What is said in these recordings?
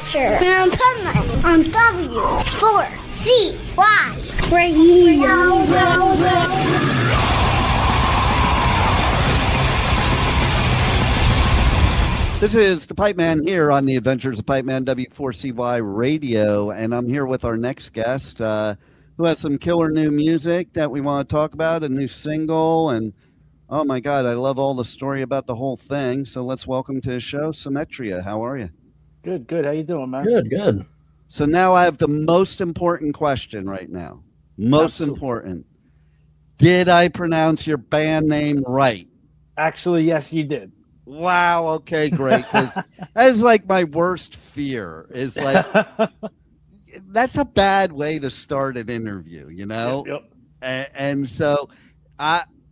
Malsch and Pipeman on W4CY Radio. This is the Pipeman here on the Adventures of Pipeman W4CY Radio, and I'm here with our next guest who has some killer new music that we want to talk about, a new single, and oh my God, I love all the story about the whole thing. So let's welcome to the show, SYMETRIA. How are you? Good. How you doing, man? Good. So now I have the most important question right now. Most Absolutely. important. Did I pronounce your band name right? Actually, yes, you did. Wow. Okay, great. Because that is like my worst fear. Is like that's a bad way to start an interview, you know. Yep. And so,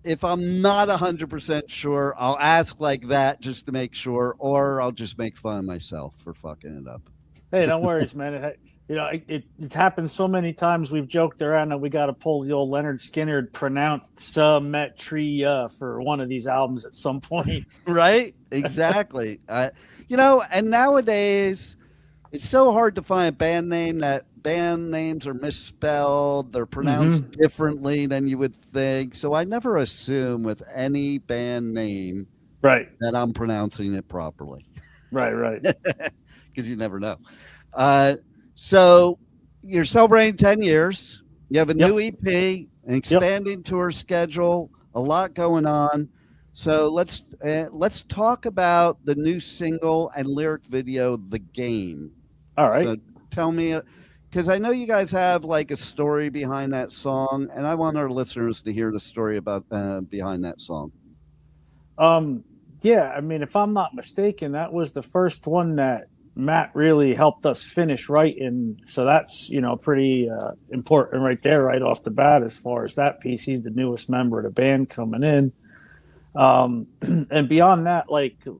if I'm not 100% sure, I'll ask like that just to make sure, or I'll just make fun of myself for fucking it up. Hey, don't worry, man. It's happened so many times. We've joked around that we got to pull the old Leonard Skinner pronounced SYMETRIA for one of these albums at some point. Right? Exactly. And nowadays it's so hard to find a band name that band names are misspelled. They're pronounced differently than you would think. So I never assume with any band name Right. that I'm pronouncing it properly. Right. Because you never know. So you're celebrating 10 years. You have a new EP, an expanding tour schedule, a lot going on. So let's talk about the new single and lyric video, The Game. All right. So tell me, because I know you guys have like a story behind that song, and I want our listeners to hear the story about behind that song. Yeah, I mean, if I'm not mistaken, that was the first one that Matt really helped us finish writing. So that's, pretty important right there, right off the bat, as far as that piece. He's the newest member of the band coming in. And beyond that,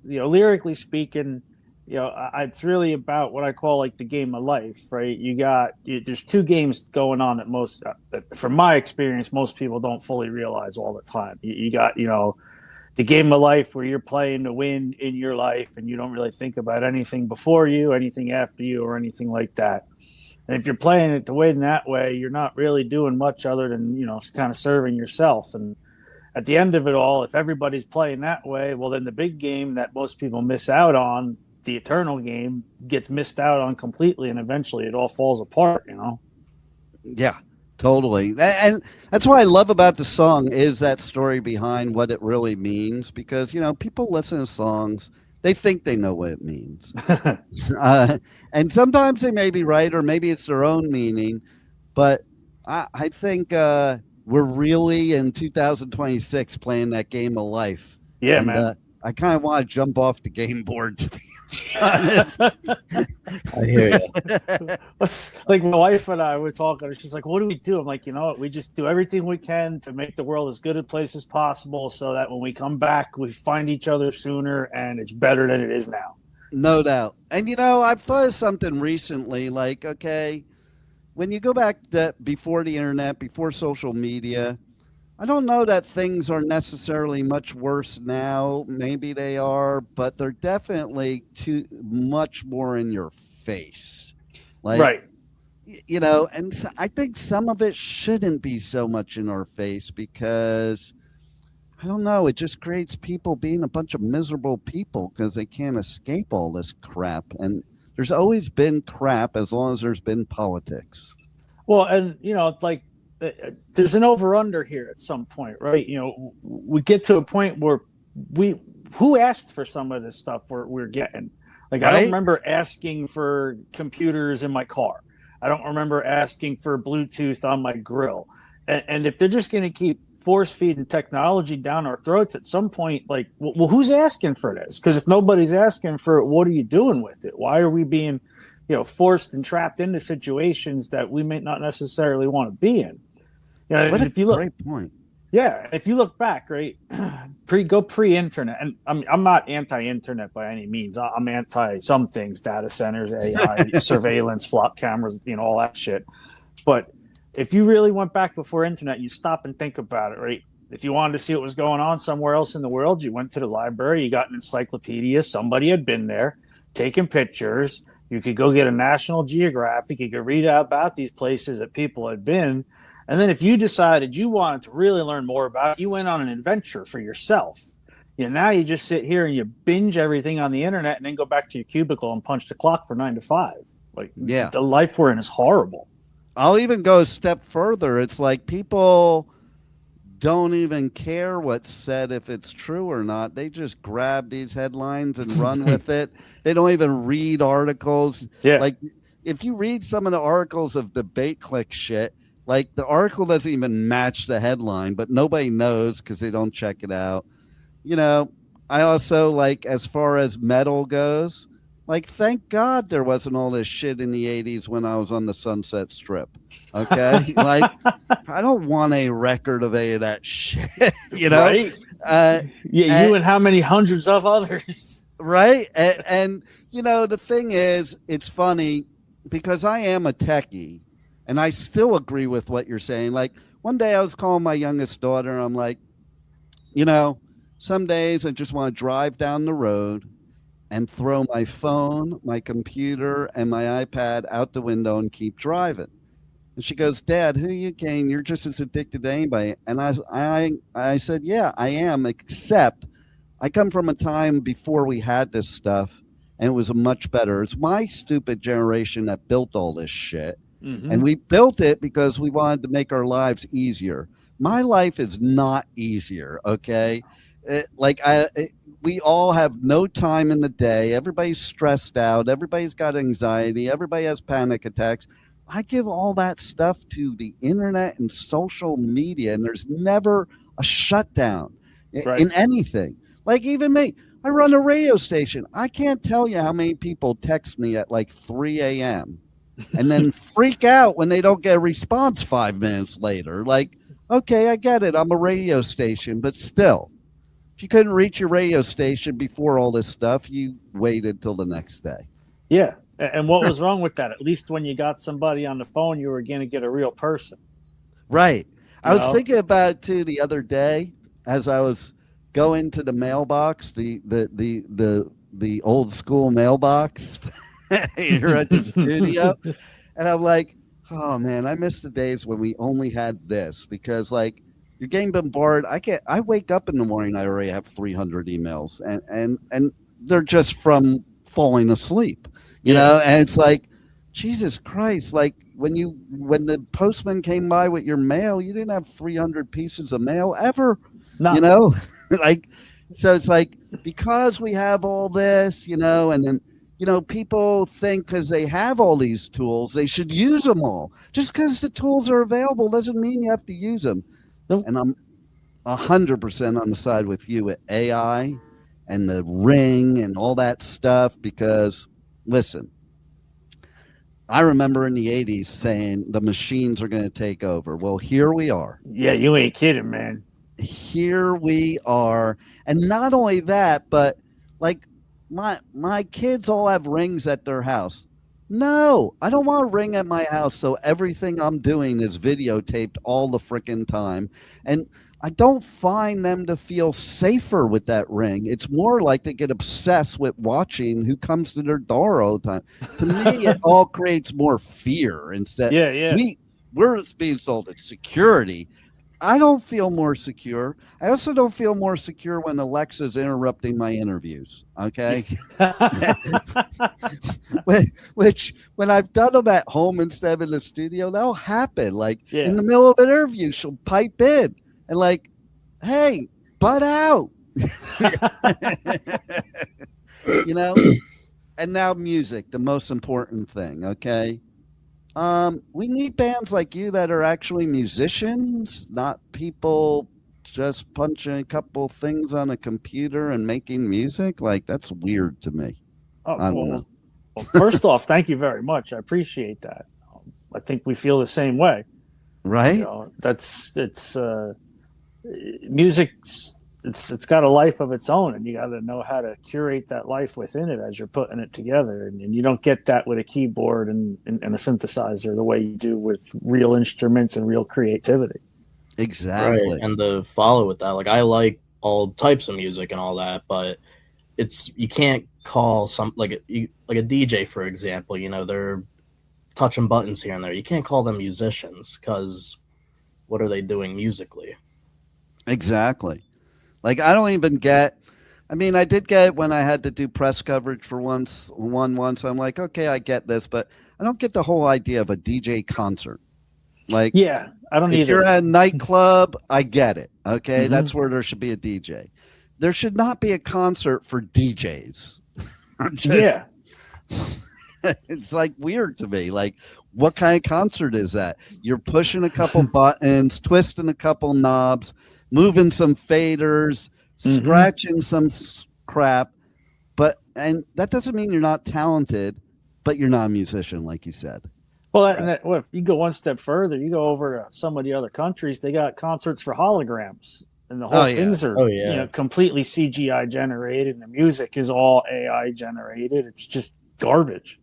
lyrically speaking, it's really about what I call like the game of life, right? There's two games going on that most, from my experience, most people don't fully realize all the time. You got, the game of life where you're playing to win in your life and you don't really think about anything before you, anything after you, or anything like that. And if you're playing it to win that way, you're not really doing much other than, kind of serving yourself. And at the end of it all, if everybody's playing that way, well, then the big game that most people miss out on, the eternal game, gets missed out on completely. And eventually it all falls apart, Yeah. Totally. And that's what I love about the song is that story behind what it really means, because, people listen to songs, they think they know what it means. And sometimes they may be right, or maybe it's their own meaning. But I think we're really in 2026 playing that game of life. Yeah, and, man. I kind of want to jump off the game board, to be honest. I hear you. Like my wife and I were talking, she's like, what do we do? I'm like, you know what? We just do everything we can to make the world as good a place as possible so that when we come back, we find each other sooner and it's better than it is now. No doubt. And, I've thought of something recently, like, okay, when you go back before the internet, before social media, I don't know that things are necessarily much worse now. Maybe they are, but they're definitely too much more in your face. Right. And so I think some of it shouldn't be so much in our face because, I don't know, it just creates people being a bunch of miserable people because they can't escape all this crap. And there's always been crap as long as there's been politics. Well, and, it's like, there's an over-under here at some point, right? We get to a point where who asked for some of this stuff we're getting? Like, right? I don't remember asking for computers in my car. I don't remember asking for Bluetooth on my grill. And if they're just going to keep force-feeding technology down our throats at some point, like, well, who's asking for this? Because if nobody's asking for it, what are you doing with it? Why are we being, forced and trapped into situations that we may not necessarily want to be in? What a great point. Yeah, if you look back, right, pre-internet, and I'm not anti-internet by any means. I'm anti some things, data centers, AI, surveillance, flock cameras, all that shit. But if you really went back before internet, you stop and think about it, right? If you wanted to see what was going on somewhere else in the world, you went to the library, you got an encyclopedia, somebody had been there, taking pictures, You could go get a National Geographic. You could read out about these places that people had been. And then if you decided you wanted to really learn more about it, you went on an adventure for yourself. Now you just sit here and you binge everything on the internet and then go back to your cubicle and punch the clock for 9 to 5. Like, the life we're in is horrible. I'll even go a step further. It's like people don't even care what's said, if it's true or not. They just grab these headlines and run with it. They don't even read articles. Yeah. Like, if you read some of the articles of debate click shit, like the article doesn't even match the headline, but nobody knows because they don't check it out. I also, like, as far as metal goes, like, thank God there wasn't all this shit in the 80s when I was on the Sunset Strip. Okay? Like, I don't want a record of any of that shit, Right? You and how many hundreds of others. Right? And the thing is, it's funny because I am a techie and I still agree with what you're saying. Like, one day I was calling my youngest daughter and I'm like, some days I just want to drive down the road and throw my phone, my computer, and my iPad out the window and keep driving. And she goes, Dad, who are you kidding? You're just as addicted to anybody. And I said, yeah, I am, except I come from a time before we had this stuff, and it was much better. It's my stupid generation that built all this shit. Mm-hmm. And we built it because we wanted to make our lives easier. My life is not easier, okay? We all have no time in the day. Everybody's stressed out. Everybody's got anxiety. Everybody has panic attacks. I give all that stuff to the internet and social media, and there's never a shutdown in anything. Like, even me, I run a radio station. I can't tell you how many people text me at like 3 a.m. and then freak out when they don't get a response 5 minutes later. Like, okay, I get it. I'm a radio station, but still. If you couldn't reach your radio station before all this stuff, you waited till the next day. Yeah. And what was wrong with that? At least when you got somebody on the phone, you were going to get a real person. Right. I was thinking about it too the other day as I was going to the mailbox, the old school mailbox here at the studio. And I'm like, oh man, I miss the days when we only had this, because like, you're getting bombarded. I wake up in the morning, I already have 300 emails and they're just from falling asleep, and it's like, Jesus Christ. Like when the postman came by with your mail, you didn't have 300 pieces of mail ever, like, so it's like, because we have all this, and then, people think because they have all these tools, they should use them all. Just because the tools are available doesn't mean you have to use them. Nope. And I'm 100% on the side with you with AI and the Ring and all that stuff, because, listen, I remember in the 80s saying the machines are going to take over. Well, here we are. Yeah, you ain't kidding, man. Here we are. And not only that, but like my kids all have Rings at their house. No, I don't want a Ring at my house so everything I'm doing is videotaped all the freaking time. And I don't find them to feel safer with that Ring. It's more like they get obsessed with watching who comes to their door all the time. To me, it all creates more fear instead. Yeah. We're being sold as security. I don't feel more secure. I also don't feel more secure when Alexa's interrupting my interviews. Okay. Which when I've done them at home instead of in the studio, that'll happen. Like in the middle of an interview, she'll pipe in and like, hey, butt out. And now music, the most important thing. Okay. We need bands like you that are actually musicians, not people just punching a couple things on a computer and making music. Like, that's weird to me. I don't know. Well, first off, thank you very much. I appreciate that. I think we feel the same way. Right? Music's it's got a life of its own, and you got to know how to curate that life within it as you're putting it together. And you don't get that with a keyboard and a synthesizer the way you do with real instruments and real creativity. Exactly. Right. And to follow with that, like, I like all types of music and all that, but you can't call some like a DJ, for example. You know, they're touching buttons here and there. You can't call them musicians because what are they doing musically? Exactly. Like I don't even get. I mean, I did get it when I had to do press coverage for once. I'm like, okay, I get this, but I don't get the whole idea of a DJ concert. Like, Yeah, I don't if either. you're at a nightclub, I get it. Okay, that's where there should be a DJ. There should not be a concert for DJs. Yeah. It's like weird to me. Like, what kind of concert is that? You're pushing a couple buttons, twisting a couple knobs, moving some faders, scratching some crap, and that doesn't mean you're not talented, but you're not a musician, like you said. Well, if you go one step further, you go over to some of the other countries, they got concerts for holograms, and the whole things are completely CGI generated, and the music is all AI generated. It's just garbage.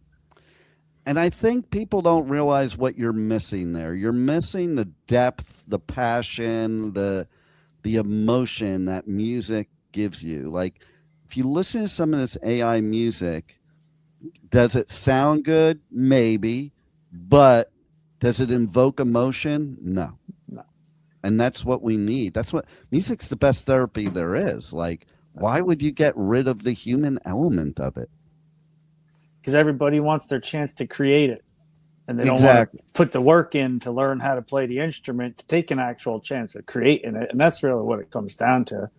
And I think people don't realize what you're missing there. You're missing the depth, the passion, the emotion that music gives you. Like, if you listen to some of this AI music, does it sound good? Maybe. But does it invoke emotion? No. And that's what we need. That's what music's the best therapy there is. Like, why would you get rid of the human element of it? Because everybody wants their chance to create it. And they don't want to put the work in to learn how to play the instrument, to take an actual chance of creating it. And that's really what it comes down to.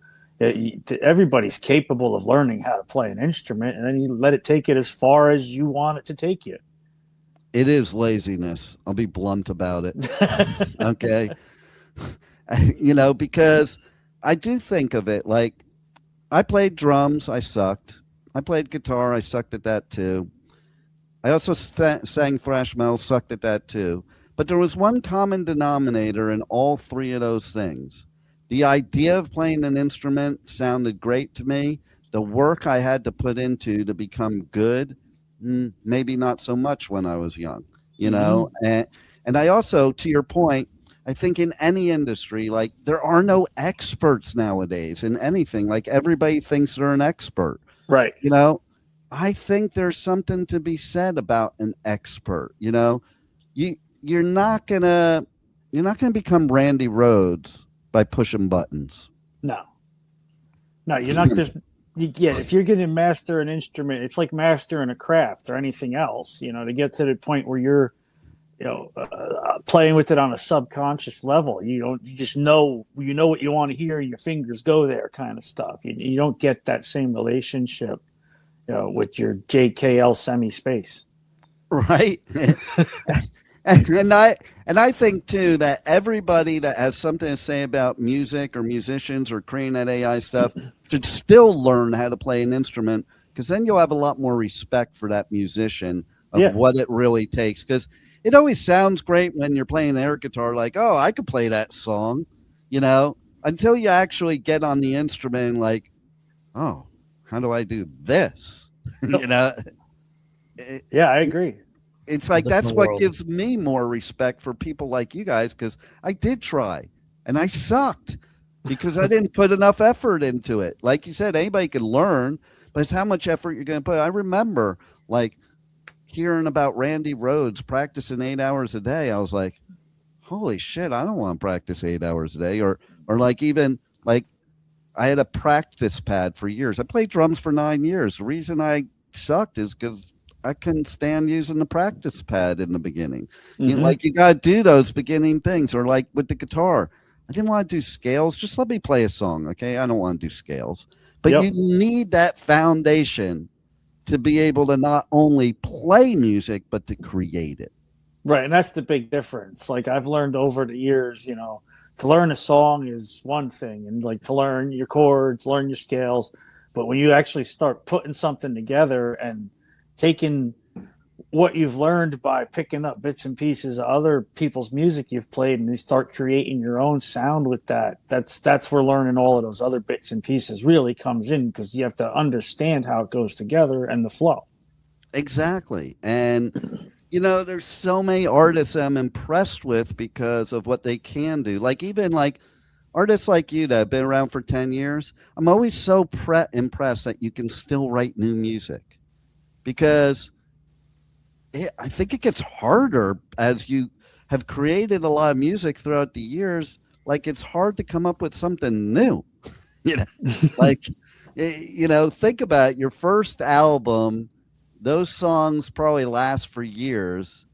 Everybody's capable of learning how to play an instrument, and then you let it take it as far as you want it to take you. It is laziness. I'll be blunt about it. Okay. You know, because I do think of it like I played drums. I sucked. I played guitar. I sucked at that too. I also sang thrash metal, sucked at that too. But there was one common denominator in all three of those things. The idea of playing an instrument sounded great to me. The work I had to put into to become good, maybe not so much when I was young, you know? And I also, to your point, I think in any industry, like there are no experts nowadays in anything. Like everybody thinks they're an expert. Right. You know, I think there's something to be said about an expert. You know, you're not gonna become Randy Rhoads by pushing buttons. No, you're not just. If you're going to master an instrument, it's like mastering a craft or anything else. You know, to get to the point where you're, playing with it on a subconscious level. You just know what you want to hear, and your fingers go there, kind of stuff. You don't get that same relationship, with your JKL semi-space. Right. And I think too that everybody that has something to say about music or musicians or creating that AI stuff should still learn how to play an instrument, because then you'll have a lot more respect for that musician of what it really takes. Because it always sounds great when you're playing air guitar, like, oh, I could play that song, until you actually get on the instrument and like, oh, how do I do this? Yeah, I agree. It's like that's what gives me more respect for people like you guys, because I did try and I sucked because I didn't put enough effort into it. Like you said, anybody can learn, but it's how much effort you're going to put. I remember like hearing about Randy Rhoads practicing 8 hours a day. I was like, holy shit, I don't want to practice 8 hours a day. Or like even like I had a practice pad for years. I played drums for 9 years. The reason I sucked is because I couldn't stand using the practice pad in the beginning. You got to do those beginning things. Or like with the guitar, I didn't want to do scales. Just let me play a song. Okay. I don't want to do scales, but you need that foundation to be able to not only play music, but to create it. Right. And that's the big difference. Like I've learned over the years, to learn a song is one thing, and like to learn your chords, learn your scales. But when you actually start putting something together and taking what you've learned by picking up bits and pieces of other people's music you've played, and you start creating your own sound with that's where learning all of those other bits and pieces really comes in, because you have to understand how it goes together and the flow. Exactly. And there's so many artists I'm impressed with because of what they can do. Like even like artists like you that have been around for 10 years, I'm always so impressed that you can still write new music, because I think it gets harder as you have created a lot of music throughout the years. Like, it's hard to come up with something new. Like, think about your first album. Those songs probably last for years,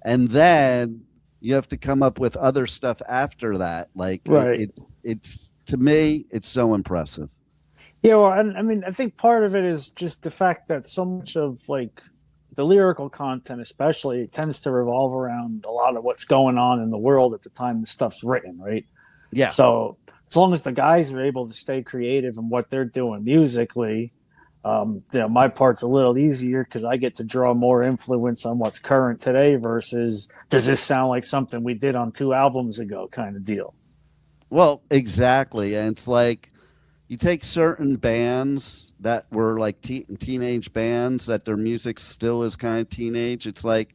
and then you have to come up with other stuff after that. Like, right. It's to me, it's so impressive. Yeah, well, I mean, I think part of it is just the fact that so much of like the lyrical content, especially, tends to revolve around a lot of what's going on in the world at the time the stuff's written, right? Yeah. So as long as the guys are able to stay creative in what they're doing musically, my part's a little easier because I get to draw more influence on what's current today versus does this sound like something we did on 2 albums ago kind of deal. Well, exactly. And it's like, you take certain bands that were like teenage bands that their music still is kind of teenage. It's like,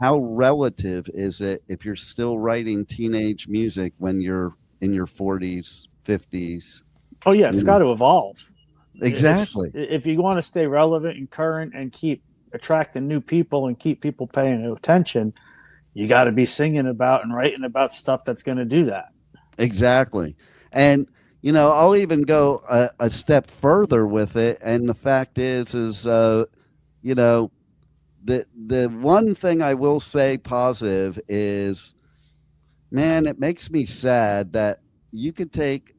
how relative is it if you're still writing teenage music when you're in your 40s, 50s? Oh, yeah, it's got to evolve. Exactly. If you want to stay relevant and current and keep attracting new people and keep people paying attention, you got to be singing about and writing about stuff that's going to do that. Exactly. And I'll even go a step further with it. And the fact is the one thing I will say positive is, man, it makes me sad that you could take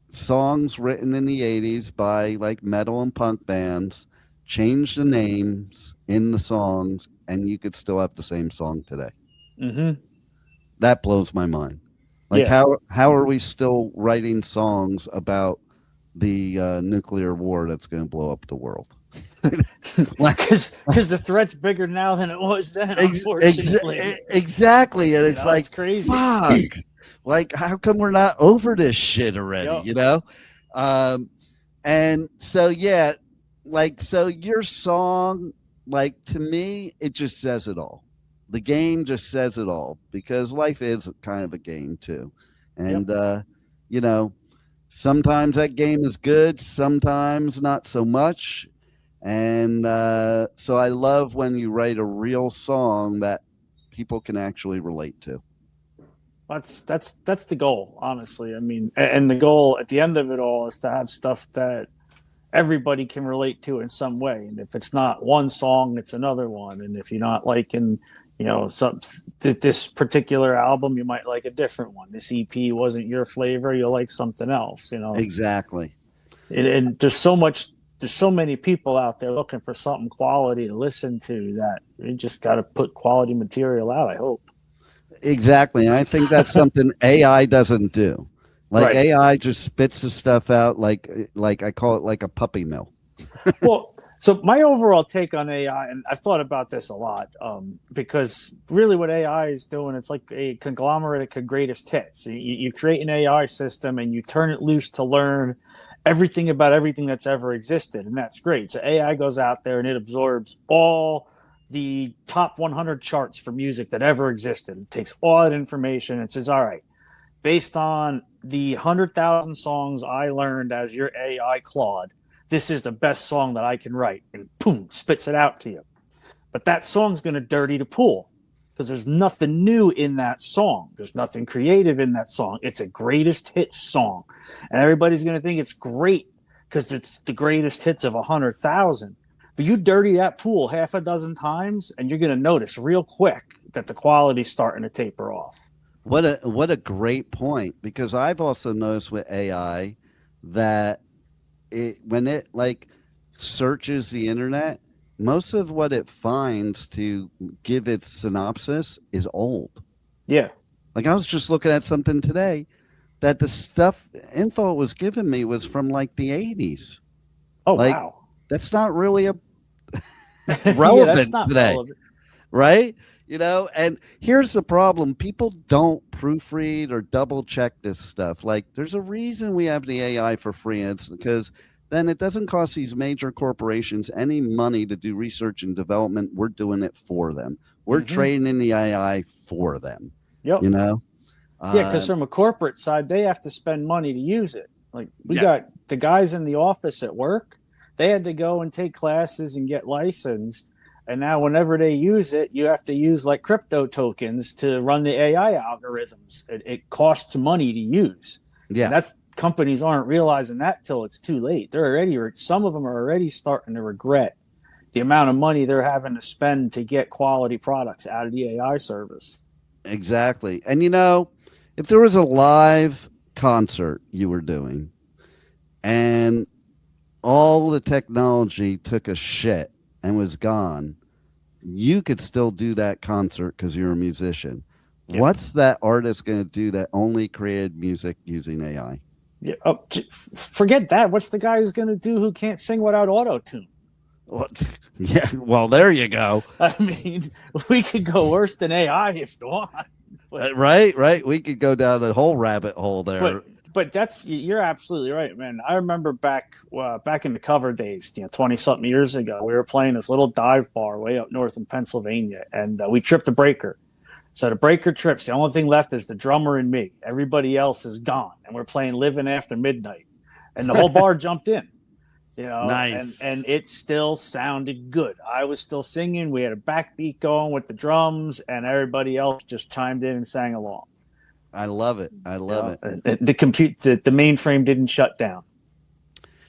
songs written in the 80s by like metal and punk bands, change the names in the songs, and you could still have the same song today. That blows my mind. Like, how are we still writing songs about the nuclear war that's going to blow up the world? Because the threat's bigger now than it was then, unfortunately. Exactly. And it's like, it's crazy. Fuck. Like, how come we're not over this shit already, And so, yeah, like, so your song, like, to me, it just says it all. The game just says it all, because life is kind of a game too. And, sometimes that game is good, sometimes not so much. And so I love when you write a real song that people can actually relate to. That's the goal, honestly. I mean, and the goal at the end of it all is to have stuff that everybody can relate to in some way. And if it's not one song, it's another one. And if you're not liking, this particular album, you might like a different one. This EP wasn't your flavor, you'll like something else. Exactly. And there's so many people out there looking for something quality to listen to that you just got to put quality material out, I hope. Exactly. And I think that's something AI doesn't do. Like, right. AI just spits the stuff out like I call it like a puppy mill. Well, so my overall take on AI, and I've thought about this a lot, because really what AI is doing, it's like a conglomerate of greatest hits. You create an AI system and you turn it loose to learn everything about everything that's ever existed, and that's great. So AI goes out there and it absorbs all the top 100 charts for music that ever existed. It takes all that information and says, all right, based on the 100,000 songs I learned as your AI Claude, this is the best song that I can write, and boom, spits it out to you. But that song's going to dirty the pool because there's nothing new in that song. There's nothing creative in that song. It's a greatest hits song. And everybody's going to think it's great because it's the greatest hits of 100,000. But you dirty that pool half a dozen times, and you're going to notice real quick that the quality's starting to taper off. What a great point, because I've also noticed with AI that when it like searches the internet, most of what it finds to give its synopsis is old. Yeah. Like, I was just looking at something today that the info it was giving me was from like the 80s. Oh, like, wow. That's not really relevant that's not today. Relevant. Right? And here's the problem. People don't proofread or double check this stuff. Like, there's a reason we have the AI for free. It's because then it doesn't cost these major corporations any money to do research and development. We're doing it for them. We're trading in the AI for them. Yep. Yeah, because from a corporate side, they have to spend money to use it. Like we got the guys in the office at work, they had to go and take classes and get licensed. And now whenever they use it, you have to use like crypto tokens to run the AI algorithms. It costs money to use. Yeah. And that's companies aren't realizing that till it's too late. They're already, some of them are already starting to regret the amount of money they're having to spend to get quality products out of the AI service. Exactly. And if there was a live concert you were doing and all the technology took a shit and was gone, you could still do that concert because you're a musician. Yep. What's that artist going to do that only created music using AI? Yeah, forget that. What's the guy who's going to do who can't sing without auto-tune? Well, yeah, well, there you go. I mean, we could go worse than AI if you want. But, right. We could go down the whole rabbit hole there. But you're absolutely right, man. I remember back in the cover days, 20-something years ago, we were playing this little dive bar way up north in Pennsylvania, and we tripped a breaker. So the breaker trips. The only thing left is the drummer and me. Everybody else is gone, and we're playing "Living After Midnight," and the whole bar jumped in. Nice. And it still sounded good. I was still singing. We had a backbeat going with the drums, and everybody else just chimed in and sang along. I love it. I love it. The mainframe didn't shut down.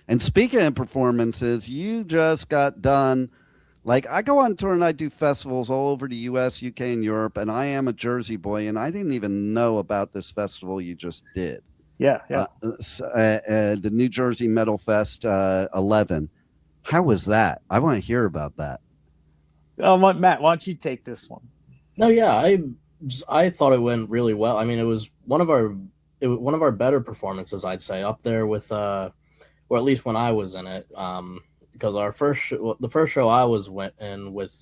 And speaking of performances, you just got done. Like, I go on tour and I do festivals all over the U.S., UK, and Europe, and I am a Jersey boy, and I didn't even know about this festival you just did. Yeah. The New Jersey Metal Fest 11. How was that? I want to hear about that. Matt, why don't you take this one? No, yeah, I thought it went really well. I mean, it was one of our better performances, I'd say, up there with, or at least when I was in it, because the first show I was in with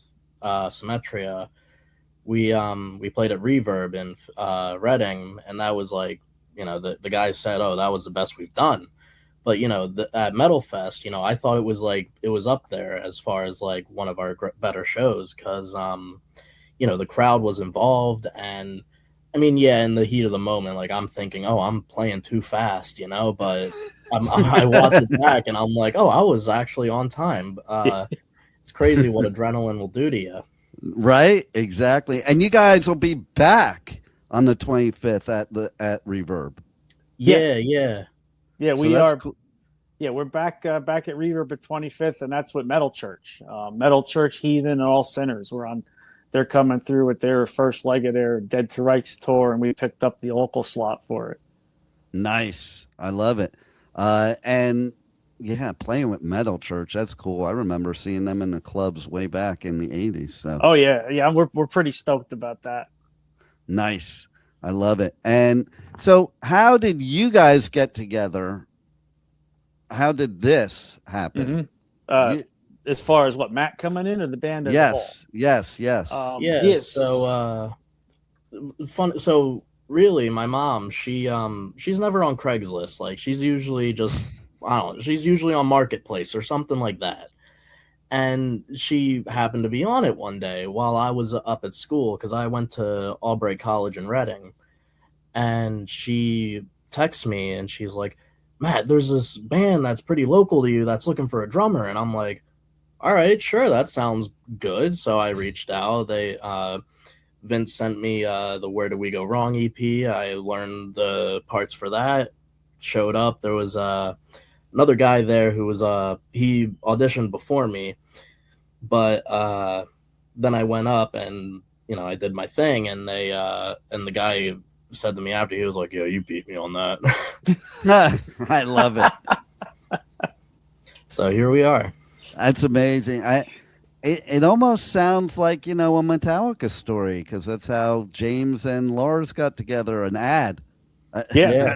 SYMETRIA, we played at Reverb in Reading, and that was like, the guys said, "Oh, that was the best we've done." But at Metal Fest, I thought it was up there as far as like one of our better shows because the crowd was involved, and I mean, yeah, in the heat of the moment, like I'm thinking, oh, I'm playing too fast, but I watch it back and I'm like, oh, I was actually on time. It's crazy what adrenaline will do to you. Right, exactly. And you guys will be back on the 25th at Reverb. Yeah, So we are. Cool. Yeah, we're back at Reverb at 25th, and that's with Metal Church, Heathen, and All Sinners. They're coming through with their first leg of their Dead to Rights tour, and we picked up the local slot for it. Nice. I love it. And yeah, playing with Metal Church, that's cool. I remember seeing them in the clubs way back in the 80s. So. Oh, yeah, we're pretty stoked about that. Nice. I love it. And so how did you guys get together? How did this happen? Mm-hmm. As far as what, Matt coming in or the band as a whole? Yes. Yes. So fun. So really, my mom, she's never on Craigslist. Like she's usually just, I don't know, she's usually on Marketplace or something like that. And she happened to be on it one day while I was up at school because I went to Albright College in Reading. And she texts me and she's like, "Matt, there's this band that's pretty local to you that's looking for a drummer." And I'm like, all right, sure, that sounds good. So I reached out. Vince sent me the Where Do We Go Wrong EP. I learned the parts for that. Showed up. There was another guy there who was he auditioned before me, but then I went up and I did my thing, and they and the guy said to me after, he was like, "Yeah, you beat me on that." I love it. So here we are. That's amazing. It almost sounds like a Metallica story because that's how James and Lars got together. An ad. Yeah.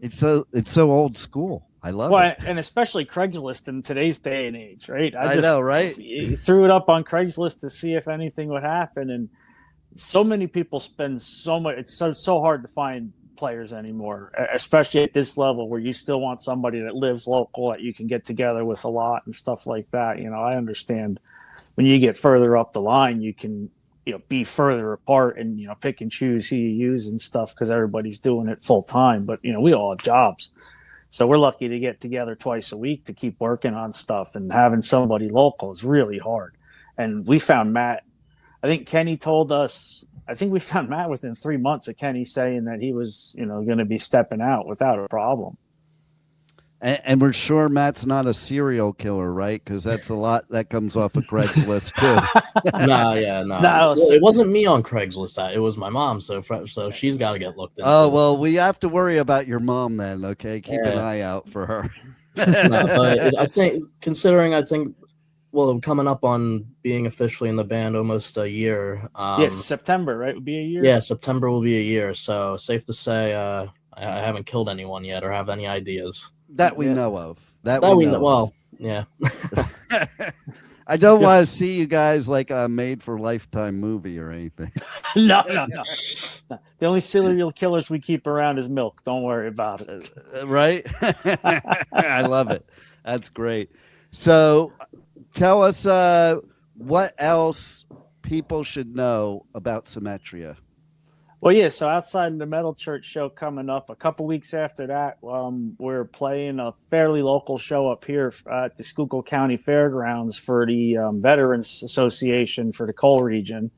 It's so old school. I love it. And especially Craigslist in today's day and age, right? I know, right? Threw it up on Craigslist to see if anything would happen, and so many people spend so much. It's so hard to find players anymore, especially at this level where you still want somebody that lives local that you can get together with a lot and stuff like that. I understand when you get further up the line, you can be further apart and pick and choose who you use and stuff because everybody's doing it full time. But we all have jobs, so we're lucky to get together twice a week to keep working on stuff. And having somebody local is really hard. And we found Matt. I think Kenny told us. I think we found Matt within 3 months of Kenny saying that he was going to be stepping out without a problem. And we're sure Matt's not a serial killer, right? Because that's a lot that comes off of Craigslist too. No. No, Well, it wasn't me on Craigslist. It was my mom. So she's got to get looked into. Oh well, we have to worry about your mom then. Okay, keep an eye out for her. No, but I think coming up on being officially in the band almost a year. Yes, September, right? Would be a year. Yeah, September will be a year. So safe to say, I haven't killed anyone yet or have any ideas. That we know of. That we we know. know. Well, yeah. I don't want to see you guys like a made for Lifetime movie or anything. No. The only serial killers we keep around is Milk. Don't worry about it. Right? I love it. That's great. So tell us what else people should know about SYMETRIA. Well, yeah, so outside of the Metal Church show coming up, a couple weeks after that, we're playing a fairly local show up here at the Schuylkill County Fairgrounds for the Veterans Association for the coal region.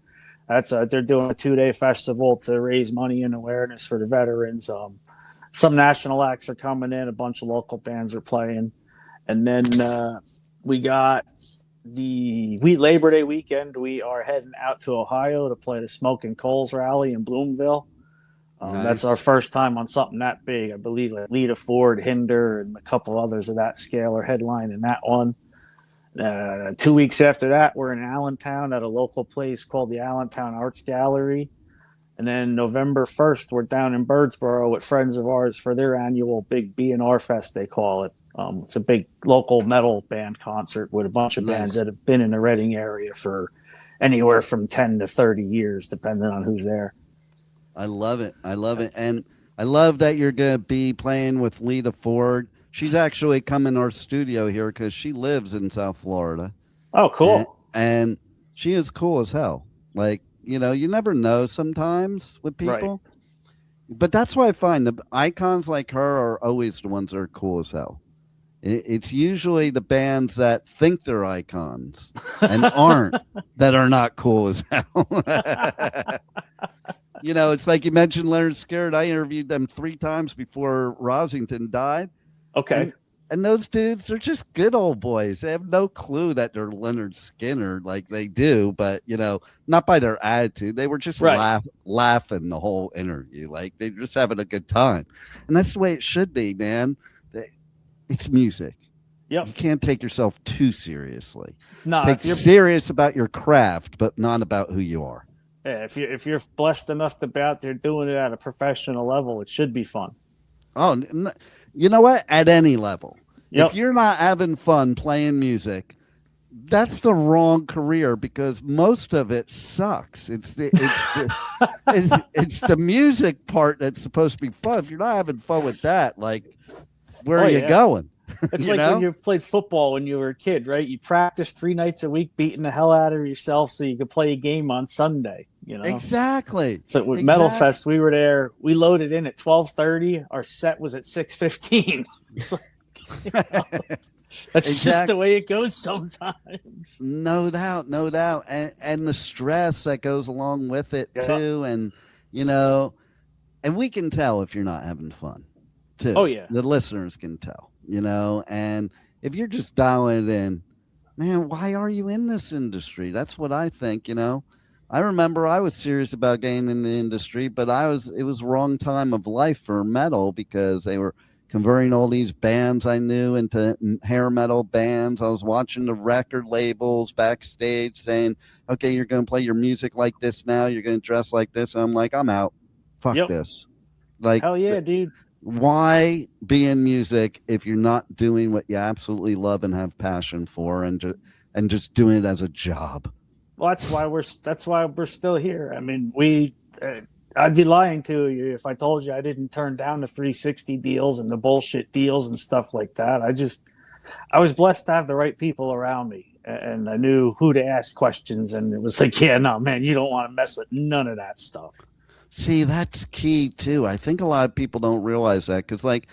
They're doing a 2-day festival to raise money and awareness for the veterans. Some national acts are coming in, a bunch of local bands are playing. And then we got Labor Day weekend, we are heading out to Ohio to play the Smoking Coals rally in Bloomville. Nice. That's our first time on something that big. I believe like Lita Ford, Hinder, and a couple others of that scale are headlining that one. 2 weeks after that, we're in Allentown at a local place called the Allentown Arts Gallery. And then November 1st, we're down in Birdsboro with friends of ours for their annual big B&R Fest, they call it. It's a big local metal band concert with a bunch of bands that have been in the Reading area for anywhere from 10 to 30 years, depending on who's there. I love it. And I love that you're going to be playing with Lita Ford. She's actually come in our studio here because she lives in South Florida. Oh, cool. And she is cool as hell. Like, you never know sometimes with people. Right. But that's why I find the icons like her are always the ones that are cool as hell. It's usually the bands that think they're icons and aren't that are not cool as hell. It's like you mentioned Leonard Skinner. I interviewed them 3 times before Rosington died. Okay. And those dudes, they're just good old boys. They have no clue that they're Leonard Skinner like they do, but, not by their attitude. They were just laughing the whole interview. Like they're just having a good time. And that's the way it should be, man. It's music. Yep. You can't take yourself too seriously. No, take serious about your craft, but not about who you are. Yeah, if you're blessed enough to be out there doing it at a professional level, it should be fun. Oh, you know what? At any level. Yep. If you're not having fun playing music, that's the wrong career because most of it sucks. It's the music part that's supposed to be fun. If you're not having fun with that, like, where are you going? It's like when you played football when you were a kid, right? You practice 3 nights a week, beating the hell out of yourself so you could play a game on Sunday. Exactly. So with Metal Fest, we were there. We loaded in at 12:30. Our set was at 6:15. That's just the way it goes sometimes. No doubt, and the stress that goes along with it too, and and we can tell if you're not having fun too. Oh yeah, the listeners can tell, and if you're just dialing it in, man, why are you in this industry? That's what I think. I remember I was serious about getting in the industry, but it was wrong time of life for metal because they were converting all these bands I knew into hair metal bands. I was watching the record labels backstage saying, okay, you're going to play your music like this now. You're going to dress like this. I'm like, I'm out. Fuck this. Like, hell yeah, dude. Why be in music if you're not doing what you absolutely love and have passion for and just doing it as a job? Well, that's why we're still here. I mean, I'd be lying to you if I told you I didn't turn down the 360 deals and the bullshit deals and stuff like that. I was blessed to have the right people around me. and I knew who to ask questions, and it was like, yeah, no, man, you don't want to mess with none of that stuff. See, that's key too. I think a lot of people don't realize that because, like,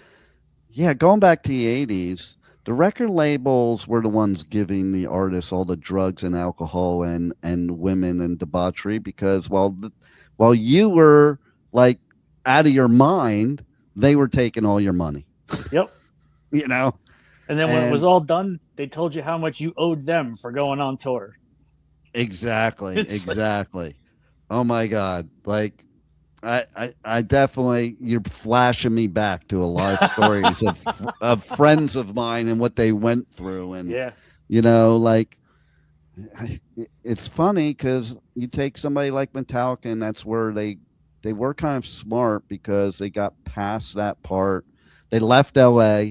yeah, going back to the 80s, the record labels were the ones giving the artists all the drugs and alcohol and women and debauchery because while you were like out of your mind, they were taking all your money. Yep. You know? And then when it was all done, they told you how much you owed them for going on tour. Exactly. Exactly. Oh my God. Like, I definitely, you're flashing me back to a lot of stories of friends of mine and what they went through. And, yeah, you know, like, it's funny because you take somebody like Metallica, and that's where they were kind of smart because they got past that part. They left LA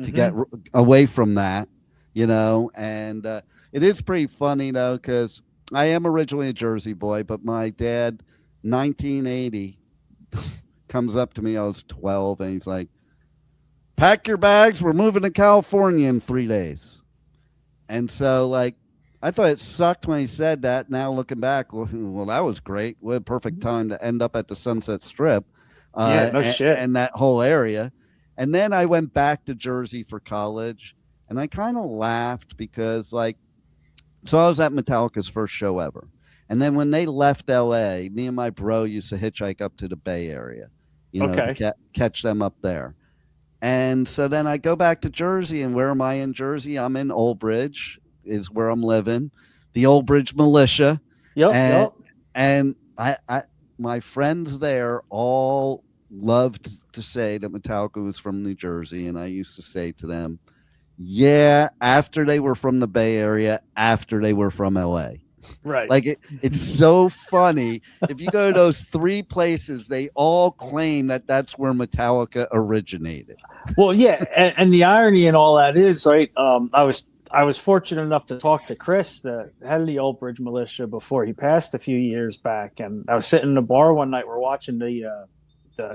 to get away from that, you know, and it is pretty funny, though, because I am originally a Jersey boy, but my dad, 1980, comes up to me. I was 12, and he's like, "Pack your bags. We're moving to California in 3 days." And so, like, I thought it sucked when he said that. Now looking back, well, that was great. What a perfect time to end up at the Sunset Strip. Yeah, no shit. And that whole area. And then I went back to Jersey for college, and I kind of laughed because, like, so I was at Metallica's first show ever. And then when they left LA, me and my bro used to hitchhike up to the Bay Area, you know, to catch them up there. And so then I go back to Jersey, and where am I in Jersey? I'm in Old Bridge is where I'm living, the Old Bridge militia. And I my friends there all loved to say that Metallica was from New Jersey, and I used to say to them, yeah, after they were from the Bay Area, after they were from LA. Right. Like it's so funny. If you go to those three places, they all claim that that's where Metallica originated. Well, yeah, and the irony in all that is, right, I was fortunate enough to talk to Chris, the head of the Old Bridge Militia, before he passed a few years back, and I was sitting in the bar one night. We're watching the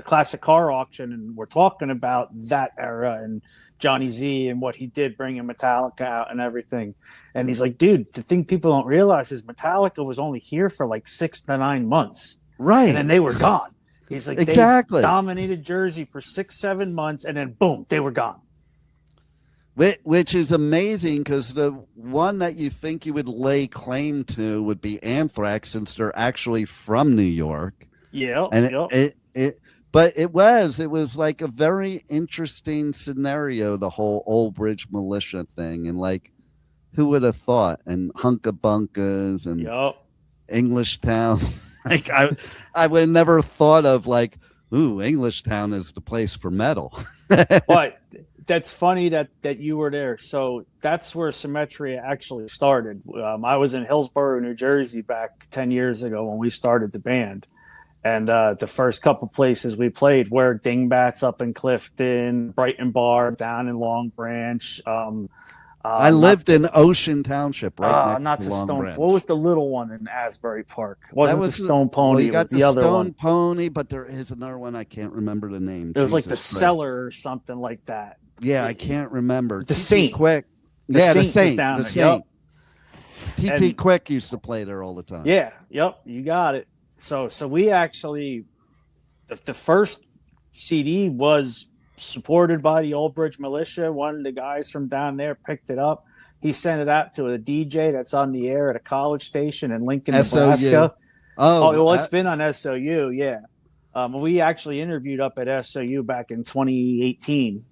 classic car auction, and we're talking about that era and Johnny Z and what he did bringing Metallica out and everything. And he's like, dude, the thing people don't realize is Metallica was only here for like 6 to 9 months. Right. And then they were gone. He's like, exactly. They dominated Jersey for 6-7 months, and then boom, they were gone. Which is amazing because the one that you think you would lay claim to would be Anthrax, since they're actually from New York. Yeah. And but it was like a very interesting scenario, the whole Old Bridge militia thing. And like, who would have thought? And Hunka Bunkas and English Town. Like I would have never thought of like, ooh, English Town is the place for metal. But that's funny that you were there. So that's where SYMETRIA actually started. I was in Hillsborough, New Jersey back 10 years ago when we started the band. And the first couple places we played were Dingbats up in Clifton, Brighton Bar down in Long Branch. I lived in Ocean Township, right? Not the Stone. Branch. What was the little one in Asbury Park? Wasn't the Stone Pony? Well, you got the other Stone one. Pony, but there is another one. I can't remember the name. It was like the Cellar or something like that. Yeah, I can't remember. The Saint. Quick. The Saint was down the there. Saint. TT Quick used to play there all the time. Yeah. Yep. You got it. So we actually, the first CD was supported by the Old Bridge Militia. One of the guys from down there picked it up. He sent it out to a DJ that's on the air at a college station in Lincoln, Nebraska. It's been on SOU, yeah. We actually interviewed up at SOU back in 2018.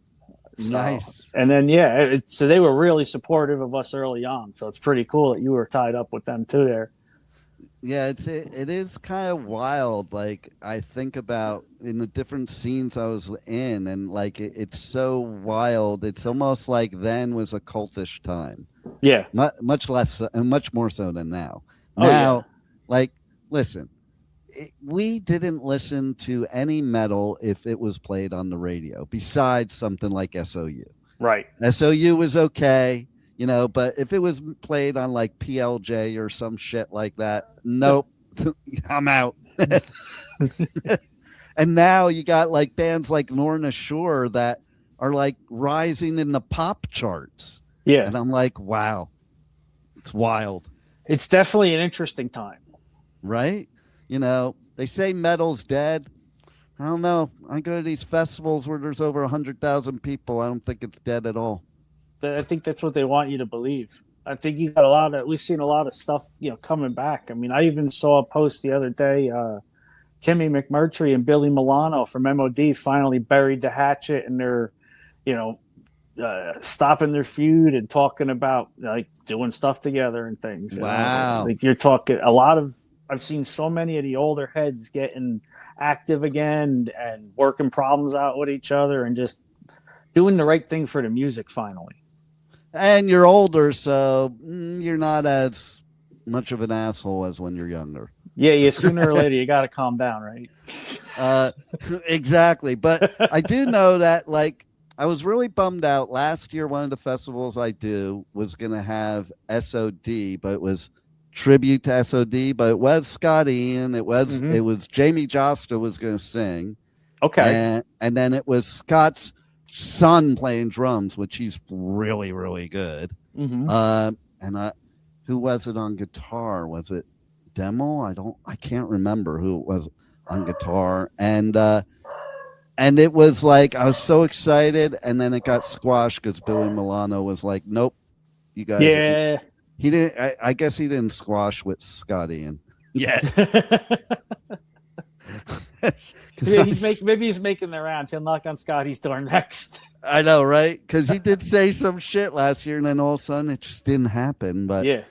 So, nice. And then, so they were really supportive of us early on. So it's pretty cool that you were tied up with them too there. Yeah, it is kind of wild. Like, I think about in the different scenes I was in, and like it's so wild. It's almost like then was a cultish time. Yeah, much less and much more so than now. Now, like, listen, we didn't listen to any metal if it was played on the radio, besides something like SOU. Right. SOU was okay. You know, but if it was played on like PLJ or some shit like that, nope, I'm out. And now you got like bands like Lorna Shore that are like rising in the pop charts. Yeah. And I'm like, wow, It's wild. It's definitely an interesting time. Right? You know, they say metal's dead. I don't know. I go to these festivals where there's over 100,000 people. I don't think it's dead at all. I think that's what they want you to believe. I think we've seen a lot of stuff, coming back. I mean, I even saw a post the other day, Timmy McMurtry and Billy Milano from MOD finally buried the hatchet, and they're, stopping their feud and talking about like doing stuff together and things. Wow. Like you're talking I've seen so many of the older heads getting active again and working problems out with each other and just doing the right thing for the music finally. And you're older, so you're not as much of an asshole as when you're younger. Yeah, sooner or later you got to calm down, right? Exactly. But I do know that, like, I was really bummed out. Last year, one of the festivals I do was going to have SOD, but it was tribute to SOD, but it was Scott Ian. It was Jamie Josta was going to sing. Okay. And then it was Scott's son playing drums, which he's really, really good. And who was it on guitar? Was it Demo? I can't remember who it was on guitar. And it was like, I was so excited, and then it got squashed because Billy Milano was like, nope, you guys. Yeah. He didn't. I guess he didn't squash with Scott Ian. Yeah. Maybe he's making the rounds. He'll knock on Scotty's door next. I know, right? Because he did say some shit last year, and then all of a sudden it just didn't happen. But yeah,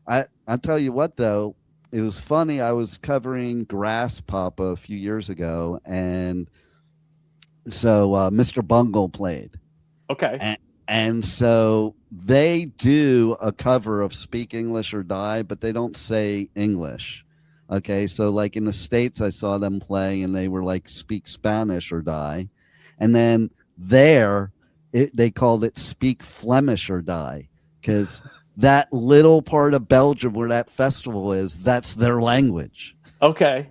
I'll tell you what, though, it was funny. I was covering Grass Papa a few years ago, and so Mr. Bungle played. Okay. And so they do a cover of Speak English or Die, but they don't say English. Okay, so like in the States, I saw them play, and they were like Speak Spanish or Die. And then there, they called it Speak Flemish or Die, because that little part of Belgium where that festival is, that's their language. Okay.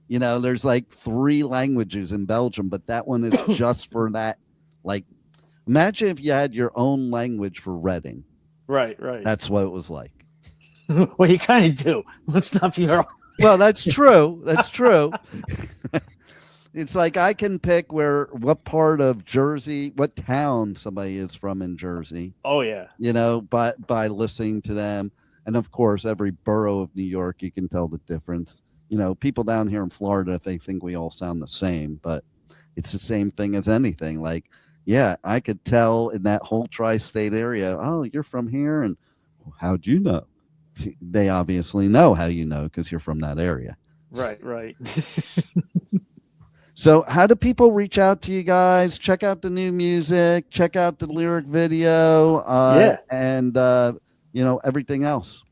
You know, there's like 3 languages in Belgium, but that one is just for that. Like, imagine if you had your own language for Reading. Right. That's what it was like. Well, you kind of do. Let's not be wrong. Well, that's true. That's true. It's like I can pick what part of Jersey, what town somebody is from in Jersey. Oh, yeah. You know, by listening to them. And of course, every borough of New York, you can tell the difference. You know, people down here in Florida, they think we all sound the same, but it's the same thing as anything. Like, yeah, I could tell in that whole tri-state area, oh, you're from here, and how'd you know? They obviously know how you know because you're from that area. Right. So how do people reach out to you guys? Check out the new music, check out the lyric video, and everything else.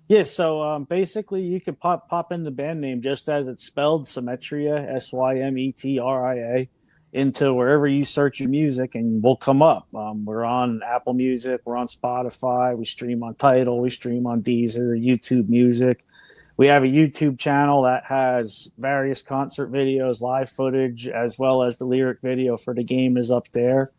Yeah, so basically you could pop in the band name just as it's spelled, SYMETRIA, SYMETRIA, into wherever you search your music, and we'll come up. We're on Apple Music, we're on Spotify, we stream on Tidal, we stream on Deezer, YouTube Music. We have a YouTube channel that has various concert videos, live footage, as well as the lyric video for the game is up there.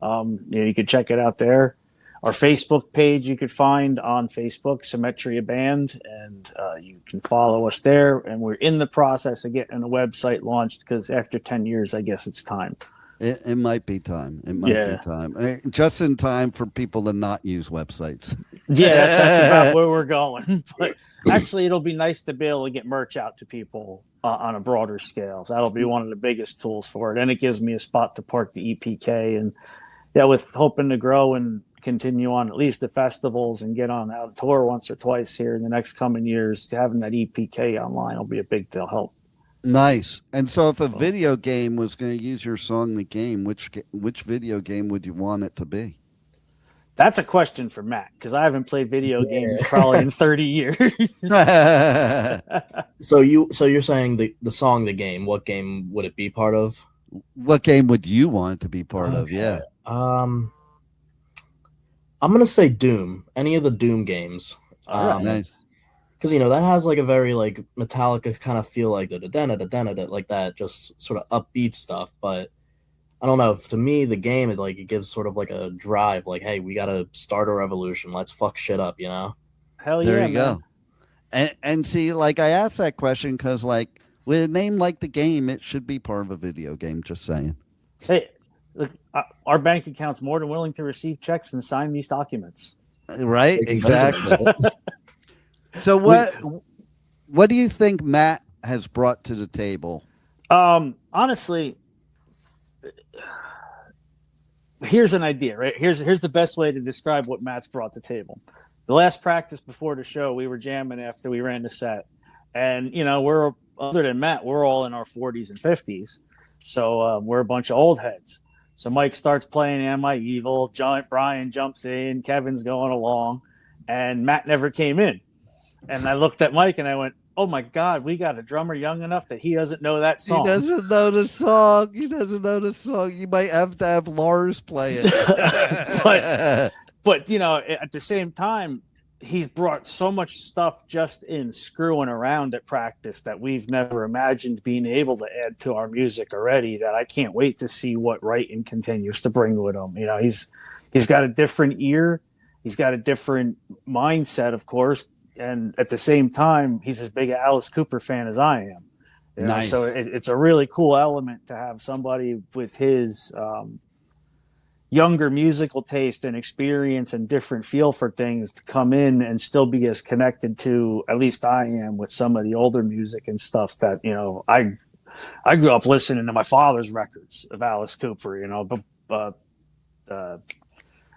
You could check it out there. Our Facebook page you could find on Facebook, SYMETRIA Band, and you can follow us there. And we're in the process of getting a website launched because after 10 years, I guess it's time. It might be time. It might be time. Just in time for people to not use websites. Yeah, that's about where we're going. But actually, it'll be nice to be able to get merch out to people on a broader scale. So that'll be one of the biggest tools for it. And it gives me a spot to park the EPK. And with hoping to grow and continue on at least the festivals and get on out tour once or twice here in the next coming years, having that EPK online will be a big deal help. Nice. And so if a video game was going to use your song, The Game, which video game would you want it to be? That's a question for Matt, because I haven't played video games probably in 30 years. So you're saying the song, The Game, what game would it be part of? What game would you want it to be part of? Yeah. I'm going to say Doom, any of the Doom games. All right. Nice. Because, that has like a very like Metallica kind of feel, like like that, just sort of upbeat stuff. But I don't know. To me, the game, it gives sort of like a drive. Like, hey, we got to start a revolution. Let's fuck shit up, you know? Hell There yeah, you man. go. And see, like I asked that question because, like, with a name like the game, it should be part of a video game. Just saying. Hey, look, our bank account's more than willing to receive checks and sign these documents. Right? Exactly. So what do you think Matt has brought to the table? Honestly, here's an idea, right? Here's the best way to describe what Matt's brought to the table. The last practice before the show, we were jamming after we ran the set. And, you know, other than Matt, we're all in our 40s and 50s. So we're a bunch of old heads. So Mike starts playing Am I Evil? Brian jumps in. Kevin's going along. And Matt never came in. And I looked at Mike and I went, oh, my God, we got a drummer young enough that he doesn't know that song. He doesn't know the song. You might have to have Lars play it. But, you know, at the same time, he's brought so much stuff just in screwing around at practice that we've never imagined being able to add to our music already, that I can't wait to see what writing continues to bring with him. You know, he's got a different ear. He's got a different mindset, of course. And at the same time, he's as big an Alice Cooper fan as I am. You know? Nice. So it's a really cool element to have somebody with his younger musical taste and experience and different feel for things to come in and still be as connected to, at least I am, with some of the older music and stuff that, you know, I grew up listening to my father's records of Alice Cooper, you know, $1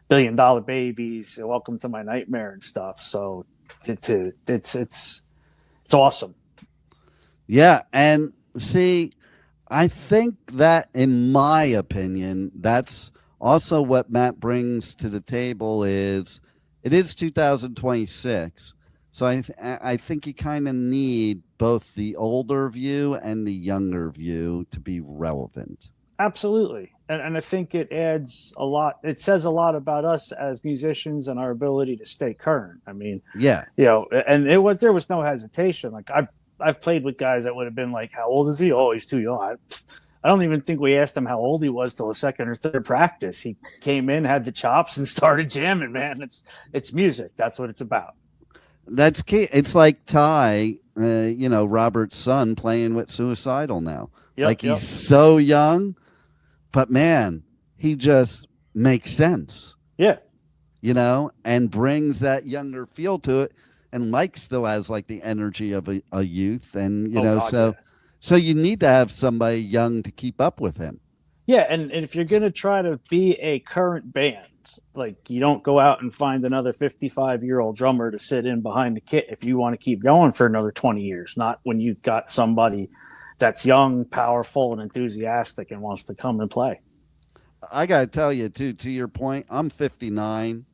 Billion Babies, Welcome to My Nightmare and stuff. So it's awesome. Yeah. And see, I think that, in my opinion, that's also what Matt brings to the table. It is 2026. So I think you kind of need both the older view and the younger view to be relevant. Absolutely. And I think it adds a lot. It says a lot about us as musicians and our ability to stay current. I mean, yeah, you know, and there was no hesitation. Like I've played with guys that would have been like, how old is he? Oh, he's too young. I don't even think we asked him how old he was till the second or third practice. He came in, had the chops, and started jamming, man. It's music. That's what it's about. That's key. It's like Ty, you know, Robert's son, playing with Suicidal now. He's so young, but man, he just makes sense. Yeah. You know, and brings that younger feel to it. And Mike still has like the energy of a youth. And, you know, God, so you need to have somebody young to keep up with him. Yeah, and if you're going to try to be a current band, like, you don't go out and find another 55-year-old drummer to sit in behind the kit if you want to keep going for another 20 years, not when you've got somebody that's young, powerful, and enthusiastic and wants to come and play. I got to tell you, too, to your point, I'm 59,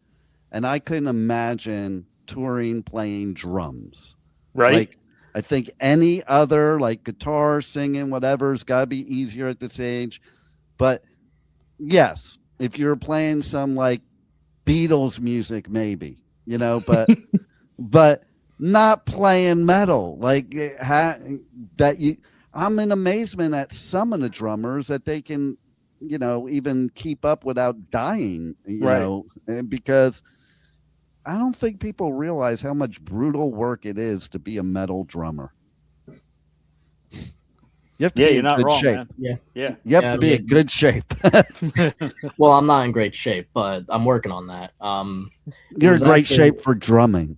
and I couldn't imagine touring playing drums. Right. Like, I think any other, like guitar, singing, whatever's got to be easier at this age. But yes, if you're playing some like Beatles music, maybe, you know, but but not playing metal like I'm in amazement at some of the drummers that they can, you know, even keep up without dying, you know, because I don't think people realize how much brutal work it is to be a metal drummer. You have to be you're in not good wrong, shape. man. Yeah. You have to be in good shape. Well, I'm not in great shape, but I'm working on that. You're in great shape for drumming.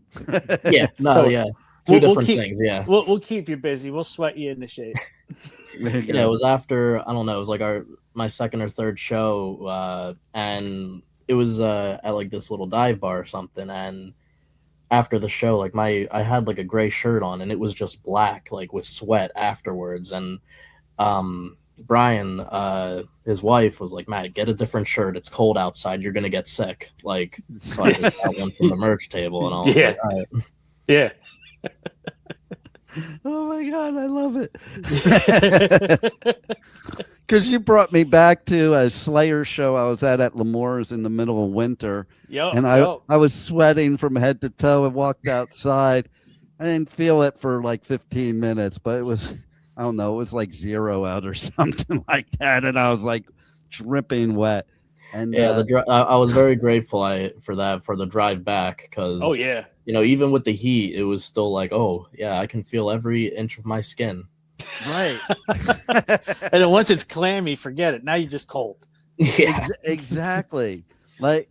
Yeah. No, So, yeah. Two different things, yeah. We'll keep you busy. We'll sweat you into shape. Yeah, it was after, I don't know, it was like my second or third show, and it was at like this little dive bar or something, and after the show, like I had like a gray shirt on, and it was just black, like with sweat afterwards, and Brian, his wife was like, Matt, get a different shirt, it's cold outside, you're gonna get sick. Like, so I just got one from the merch table, and all. Yeah. Like, all right. Yeah. Oh my God, I love it. Because you brought me back to a Slayer show I was at Lemore's in the middle of winter. And I was sweating from head to toe and walked outside. I didn't feel it for like 15 minutes, but it was, I don't know, it was like 0 out or something like that. And I was like, dripping wet. And yeah, I was very grateful for the drive back because Oh yeah. Even with the heat, it was still like, oh yeah, I can feel every inch of my skin. right. And then once it's clammy, forget it. Now you're just cold. Yeah, Exactly. Like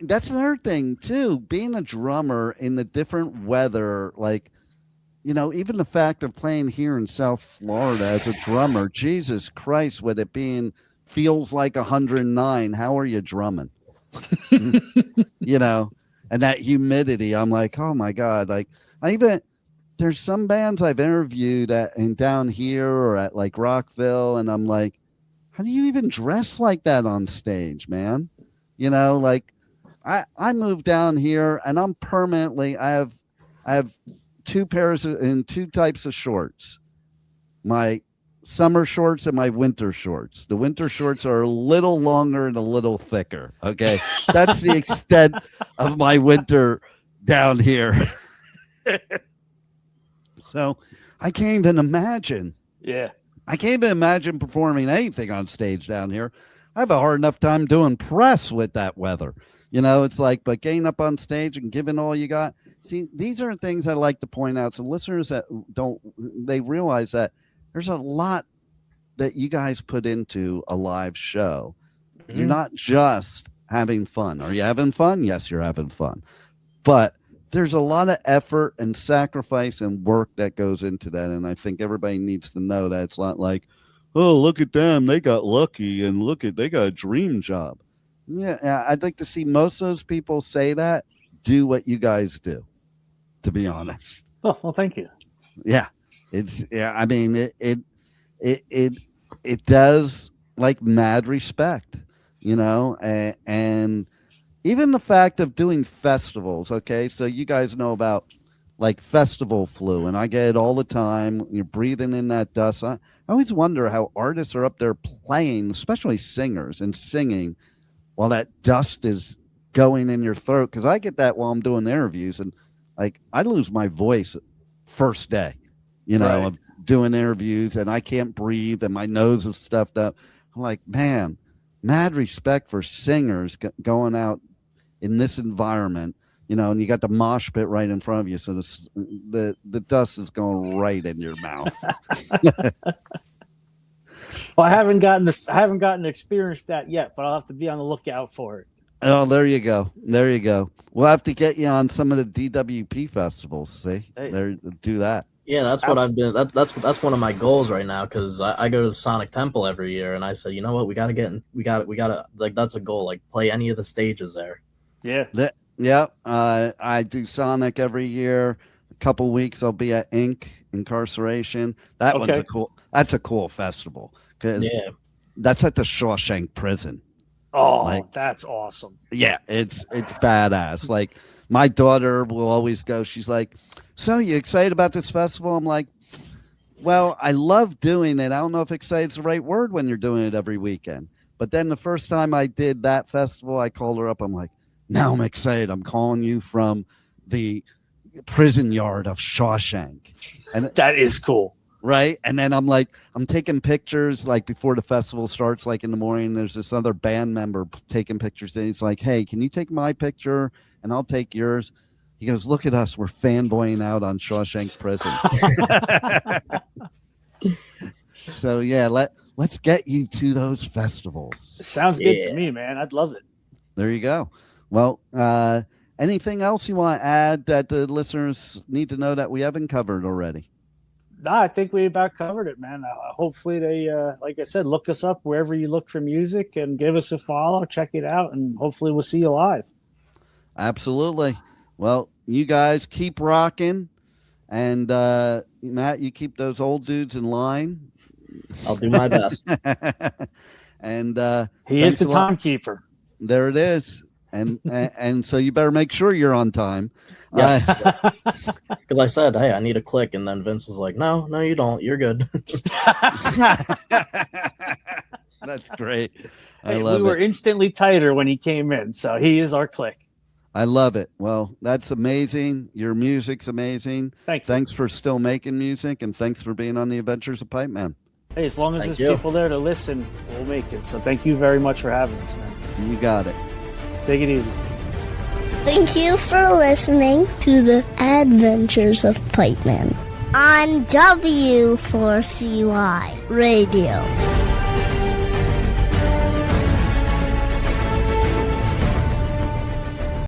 that's another thing too. Being a drummer in the different weather, like even the fact of playing here in South Florida as a drummer, Jesus Christ, with it being feels like 109. How are you drumming? And that humidity. I'm like, oh my God. Like there's some bands I've interviewed down here or at like Rockville, and I'm like, how do you even dress like that on stage, man? Like I moved down here and I'm permanently, I have two types of shorts, my summer shorts and my winter shorts. The winter shorts are a little longer and a little thicker. Okay. That's the extent of my winter down here. So I can't even imagine. Yeah. I can't even imagine performing anything on stage down here. I have a hard enough time doing press with that weather. It's like, but getting up on stage and giving all you got. See, these are things I like to point out to listeners that they realize that there's a lot that you guys put into a live show. Mm-hmm. You're not just having fun. Are you having fun? Yes, you're having fun. But there's a lot of effort and sacrifice and work that goes into that. And I think everybody needs to know that it's not like, oh, look at them, they got lucky, and they got a dream job. Yeah, I'd like to see most of those people say that, do what you guys do, to be honest. Oh, well, thank you. Yeah. I mean, it does like mad respect, and even the fact of doing festivals. Okay. So you guys know about like festival flu, and I get it all the time. You're breathing in that dust. I always wonder how artists are up there playing, especially singers, and singing while that dust is going in your throat. Because I get that while I'm doing interviews, and like I lose my voice first day, right, of doing interviews, and I can't breathe, and my nose is stuffed up. I'm like, man, mad respect for singers going out in this environment. And you got the mosh pit right in front of you, so the dust is going right in your mouth. Well, I haven't gotten to experience that yet, but I'll have to be on the lookout for it. Oh, there you go. We'll have to get you on some of the DWP festivals. See, do that. Yeah, that's what I've been. That's one of my goals right now, because I go to the Sonic Temple every year, and I said, you know what, we got to like, that's a goal. Like, play any of the stages there. Yeah. Yeah, I do Sonic every year. A couple weeks I'll be at Incarceration. That's a cool festival, because that's at the Shawshank Prison. Oh, that's awesome. Yeah, it's badass. Like, my daughter will always go. She's like, so you excited about this festival? I'm like, well, I love doing it. I don't know if excited's the right word when you're doing it every weekend. But then the first time I did that festival, I called her up. I'm like, now I'm excited. I'm calling you from the prison yard of Shawshank. And that is cool. Right. And then I'm like, I'm taking pictures like before the festival starts, like in the morning. There's this other band member taking pictures. And he's like, hey, can you take my picture and I'll take yours? He goes, look at us. We're fanboying out on Shawshank Prison. So, yeah, let's get you to those festivals. It sounds good to me, man. I'd love it. There you go. Well, anything else you want to add that the listeners need to know that we haven't covered already? No, I think we about covered it, man. Hopefully they, like I said, look us up wherever you look for music and give us a follow, check it out, and hopefully we'll see you live. Absolutely. Well, you guys keep rocking, and Matt, you keep those old dudes in line. I'll do my best. And he is the timekeeper. There it is. And so you better make sure you're on time. Yes. Because I said, hey, I need a click, and then Vince was like, no, you don't. You're good. That's great. I love it. We were instantly tighter when he came in, so he is our click. I love it. Well, that's amazing. Your music's amazing. Thank you. Thanks for still making music, and thanks for being on the Adventures of Pipe Man. Hey, as long as Thank there's you. people there to listen, we'll make it. So thank you very much for having us, man. You got it. Take it easy. Thank you for listening to the Adventures of Pipeman on W4CY Radio.